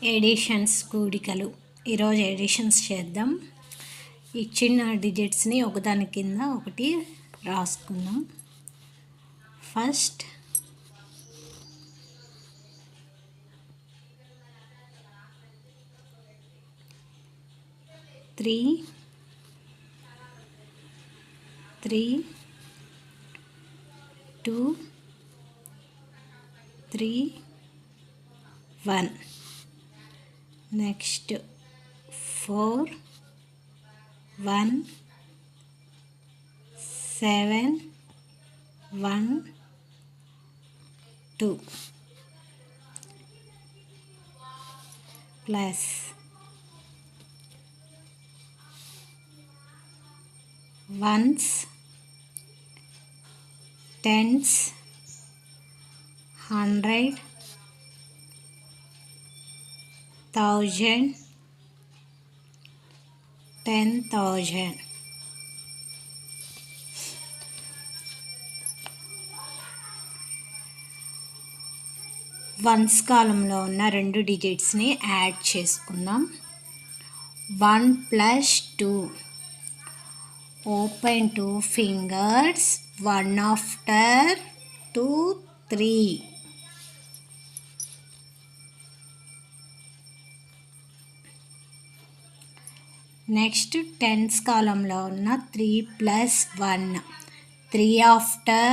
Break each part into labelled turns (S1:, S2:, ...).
S1: Editions కూడికలు. ఈరోజు editions చేద్దాం. ఇచ్చిన డిజిట్స్ని ఒకదాని కింద ఒకటి రాసుకుందాం. First 3 2 3 1. Next 4 1 7 1 2 plus ones, tens, 100, 1000, 10,000. Once కాలంలో ఉన్న రెండు డిజిట్స్ని యాడ్ చేసుకుందాం. 1 + 2. Open 2 fingers, 1 after 2 3. Next tense కాలంలో ఉన్న 3 + 1, 3 after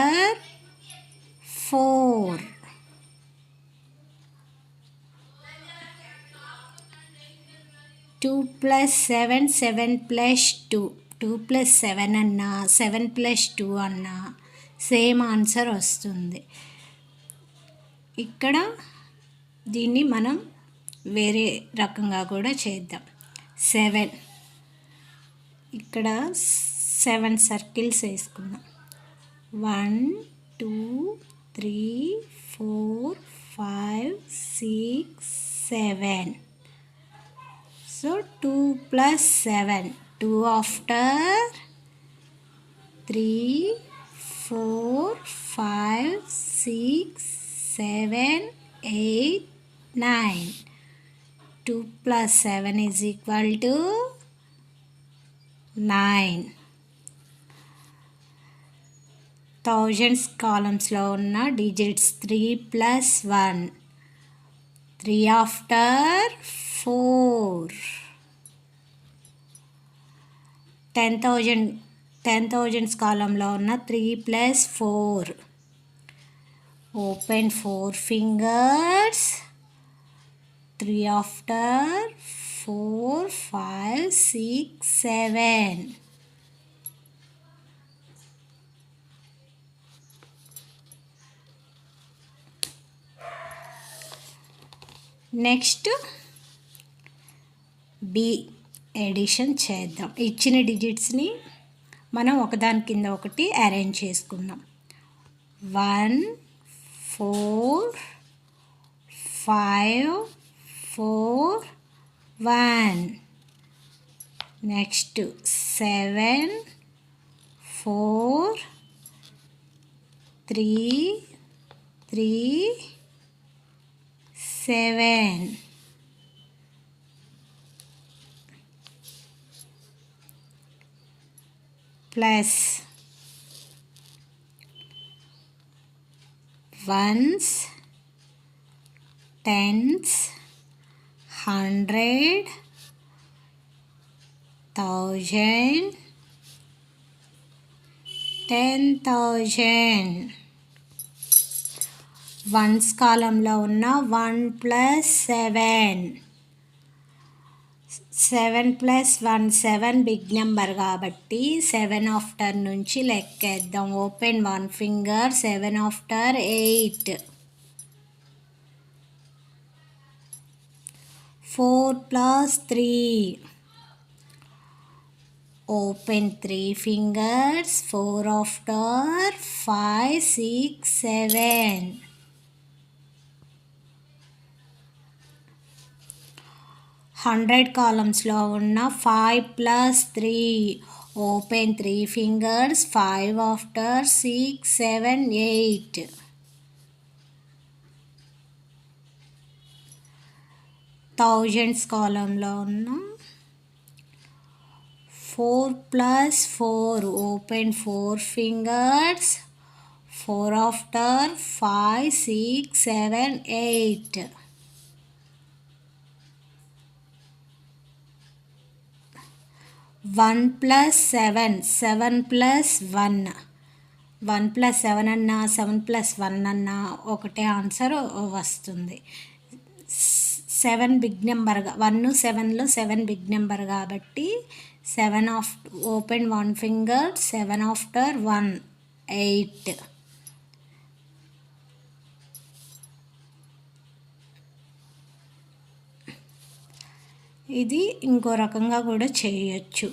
S1: 4. Two plus 7, 7 plus 2. 2 + 7 అన్నా 7 + 2 అన్నా సేమ్ ఆన్సర్ వస్తుంది. ఇక్కడ దీన్ని మనం వేరే రకంగా కూడా చేద్దాం. 7, ఇక్కడ 7 సర్కిల్స్ వేసుకుందాం. 1 2 3 4 5 6 7. So 2 + 7, 2 after 3 4 5 6 7 8 9. 2 + 7 is equal to 9. Thousands కాలమ్స్లో ఉన్న డిజిట్స్ 3 + 1, 3 after 4. 10,000s కాలంలో ఉన్న 3 + 4. Open 4 fingers, 3 after 4 5 6 7. Next B edition చేద్దాం. ఇచ్చిన డిజిట్స్ని మనం ఒకదాని కింద ఒకటి అరేంజ్ చేసుకుందాం. 1 4 5 4 1. Next 7 4 3 3 7. Plus ones, tens, 100, 1000, 10,000. Once కాలంలో ఉన్న 1 + 7. 7 + 1 7 బిగ్ నెంబర్ కాబట్టి 7 ఆఫ్టర్ నుంచి లెక్కేద్దాం. Open 1 finger, 7 after 8. 4 + 3. Open 3 fingers, 4 after 5 6 7. 100 కాలమ్స్లో ఉన్న 5 + 3. Open 3 fingers, 5 after 6 7 8. థౌజండ్స్ కాలంలో ఉన్న 4 plus 4, open 4 fingers, 4 after 5, 6, 7, 8. 1 plus 7, 7 plus 1. 1 plus 7 అన్నా 7 plus 1 అన్నా ఒకటే ఆన్సర్ వస్తుంది. 7 బిగ్ నెంబర్గా 1 7లో 7 బిగ్ నెంబర్ కాబట్టి 7 ఆఫ్ ఓపెన్ 1 ఫింగర్, 7 ఆఫ్టర్ 1, 8. ఇది ఇంకో రకంగా కూడా చేయొచ్చు.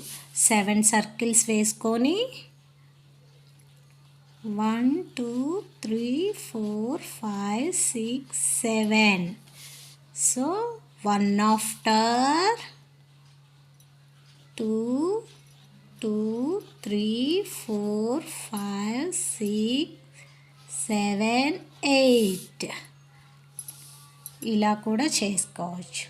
S1: 7 సర్కిల్స్ వేసుకొని 1 2 3 4 5 6 7. సో 1 after 2 2 3 4 5 6 7 8 ఇలా కూడా చేసుకోవచ్చు.